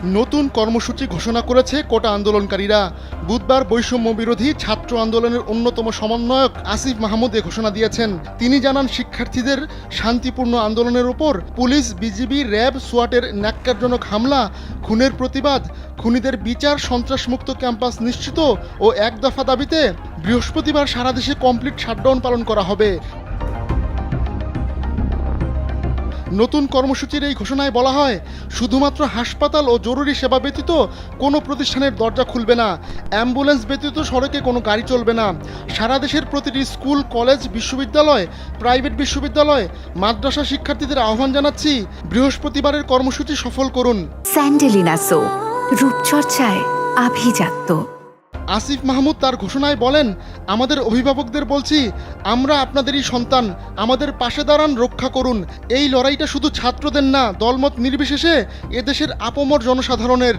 নতুন কর্মসূচি ঘোষণা করেছে কোটা আন্দোলনকারীরা। বুধবার বৈষম্য বিরোধী ছাত্র আন্দোলনের অন্যতম সমন্বয়ক আসিফ মাহমুদ এ ঘোষণা দিয়েছেন। তিনি জানান, শিক্ষার্থীদের শান্তিপূর্ণ আন্দোলনের উপর পুলিশ, বিজিবি, র্যাব, সোয়াটের ন্যাক্কারজনক হামলা, খুনের প্রতিবাদ, খুনিদের বিচার, সন্ত্রাসমুক্ত ক্যাম্পাস নিশ্চিত ও এক দফা দাবিতে বৃহস্পতিবার সারা দেশে কমপ্লিট শাটডাউন পালন করা হবে। নতুন কর্মসূচির এই ঘোষণায় বলা হয়, শুধুমাত্র হাসপাতাল ও জরুরি সেবা ব্যতীত কোনো প্রতিষ্ঠানের দরজা খুলবে না। অ্যাম্বুলেন্স ব্যতীত সড়কে কোনো গাড়ি চলবে না। সারা দেশের প্রতিটি স্কুল, কলেজ, বিশ্ববিদ্যালয়, প্রাইভেট বিশ্ববিদ্যালয়, মাদ্রাসা শিক্ষার্থীদের আহ্বান জানাচ্ছি, বৃহস্পতিবারের কর্মসূচি সফল করুন। স্যান্ডেলিনা সো, রূপচর্চায় আভিজাত্য। আসিফ মাহমুদ তার ঘোষণায় বলেন, আমাদের অভিভাবকদের বলছি, আমরা আপনাদেরই সন্তান, আমাদের পাশে দাঁড়ান, রক্ষা করুন। এই লড়াইটা শুধু ছাত্রদের না, দলমত নির্বিশেষে এদেশের আপামর জনসাধারণের।